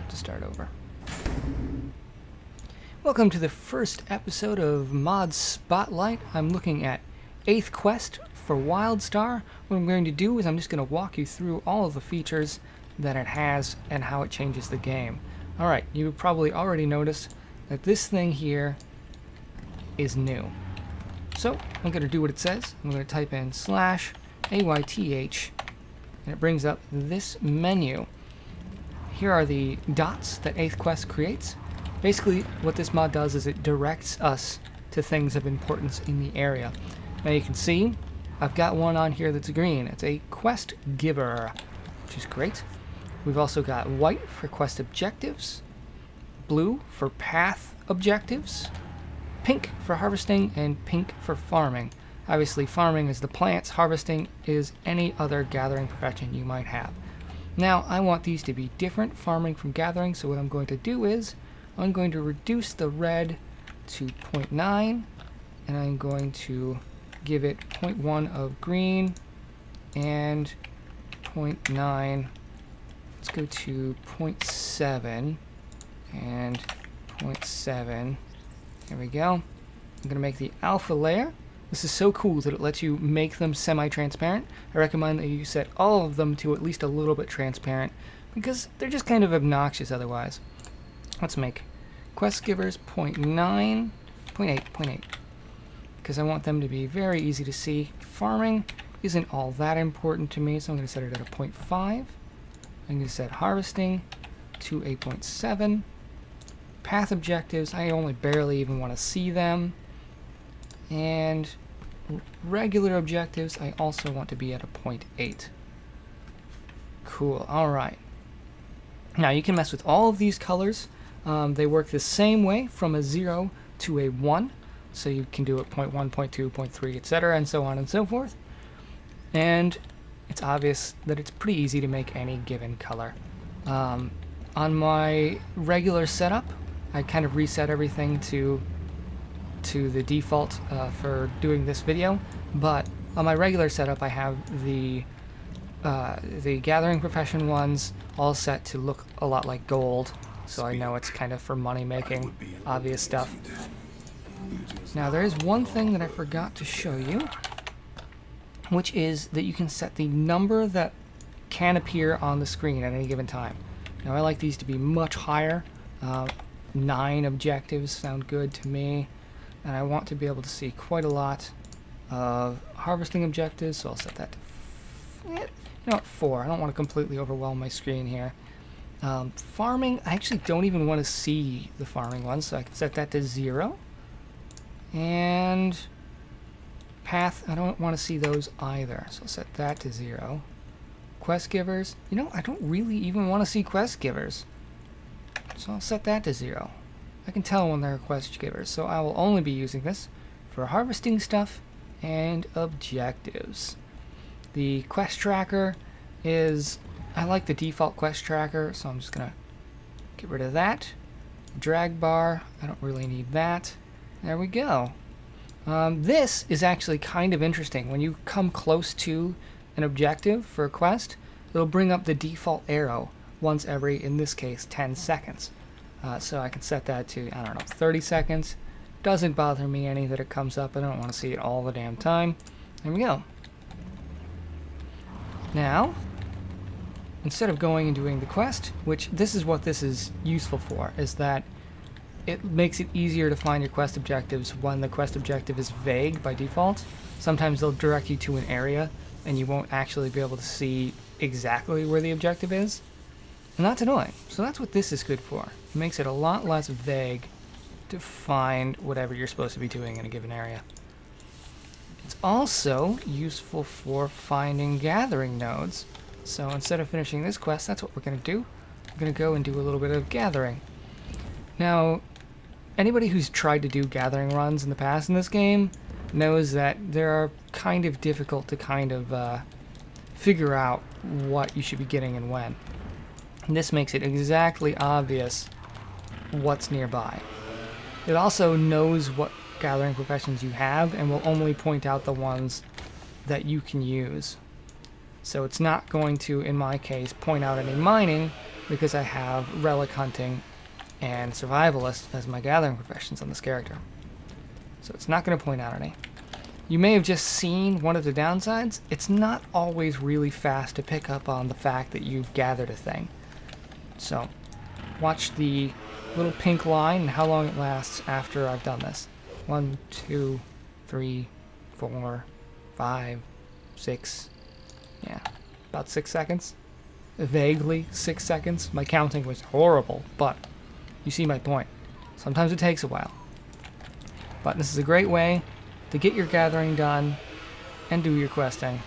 to start over. Welcome to the first episode of Mod Spotlight. I'm looking at Ayth quest for WildStar. What I'm going to do is I'm just going to walk you through all of the features that it has and how it changes the game. Alright, you probably already noticed that this thing here is new. So I'm going to do what it says. I'm going to type in /AYTH and it brings up this menu. Here are the dots that Ayth quest creates. Basically what this mod does is it directs us to things of importance in the area. Now you can see I've got one on here that's green. It's a quest giver, which is great. We've also got white for quest objectives, blue for path objectives, pink for harvesting, and pink for farming. Obviously farming is the plants, harvesting is any other gathering profession you might have. Now I want these to be different, farming from gathering, so what I'm going to do is I'm going to reduce the red to 0.9 and I'm going to give it 0.1 of green and 0.9. Let's go to 0.7 and 0.7. There we go. I'm going to make the alpha layer. This is so cool that it lets you make them semi-transparent. I recommend that you set all of them to at least a little bit transparent because they're just kind of obnoxious otherwise. Let's make quest givers 0.9, 0.8, because I want them to be very easy to see. Farming isn't all that important to me, so I'm going to set it at a 0.5. I'm going to set harvesting to a 0.7. Path objectives, I only barely even want to see them. And regular objectives, I also want to be at a 0.8. Cool, alright. Now you can mess with all of these colors. They work the same way from a 0 to a 1. So you can do it 0.1, 0.2, 0.3, etc. and so on and so forth. And it's obvious that it's pretty easy to make any given color. On my regular setup, I kind of reset everything to the default for doing this video, but on my regular setup I have the gathering profession ones all set to look a lot like gold, so I know it's kind of for money making, obvious stuff. Now there is one thing that I forgot to show you, which is that you can set the number that can appear on the screen at any given time. Now I like these to be much higher. 9 objectives sound good to me, and I want to be able to see quite a lot of harvesting objectives, so I'll set that to 4. I don't want to completely overwhelm my screen here. Farming, I actually don't even want to see the farming ones, so I can set that to 0. And path, I don't want to see those either, so I'll set that to 0. Quest givers, I don't really even want to see quest givers, so I'll set that to 0. I can tell when they're quest givers, so I will only be using this for harvesting stuff and objectives. The quest tracker is, I like the default quest tracker, so I'm just gonna get rid of that. Drag bar, I don't really need that. There we go. This is actually kind of interesting. When you come close to an objective for a quest, it'll bring up the default arrow once every, in this case, 10 seconds. So I can set that to, 30 seconds. Doesn't bother me any that it comes up. I don't want to see it all the damn time. There we go. Now, instead of going and doing the quest, which this is what this is useful for, is that it makes it easier to find your quest objectives when the quest objective is vague by default. Sometimes they'll direct you to an area and you won't actually be able to see exactly where the objective is. And that's annoying. So that's what this is good for. It makes it a lot less vague to find whatever you're supposed to be doing in a given area. It's also useful for finding gathering nodes. So instead of finishing this quest, that's what we're going to do. We're going to go and do a little bit of gathering. Now, anybody who's tried to do gathering runs in the past in this game knows that they're kind of difficult to kind of figure out what you should be getting and when. And this makes it exactly obvious what's nearby. It also knows what gathering professions you have and will only point out the ones that you can use. So it's not going to, in my case, point out any mining, because I have relic hunting and survivalist as my gathering professions on this character. So it's not going to point out any. You may have just seen one of the downsides. It's not always really fast to pick up on the fact that you've gathered a thing. So watch the little pink line and how long it lasts after I've done this. 1, 2, 3, 4, 5, 6. Yeah, about 6 seconds. Vaguely 6 seconds. My counting was horrible, but you see my point. Sometimes it takes a while. But this is a great way to get your gathering done and do your questing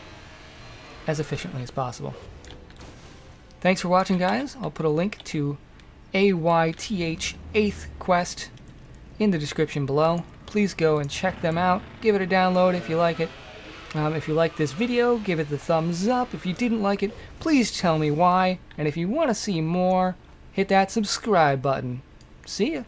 as efficiently as possible. Thanks for watching, guys. I'll put a link to Ayth Ayth quest in the description below. Please go and check them out. Give it a download if you like it. If you like this video, give it the thumbs up. If you didn't like it, please tell me why. And if you want to see more, hit that subscribe button. See ya.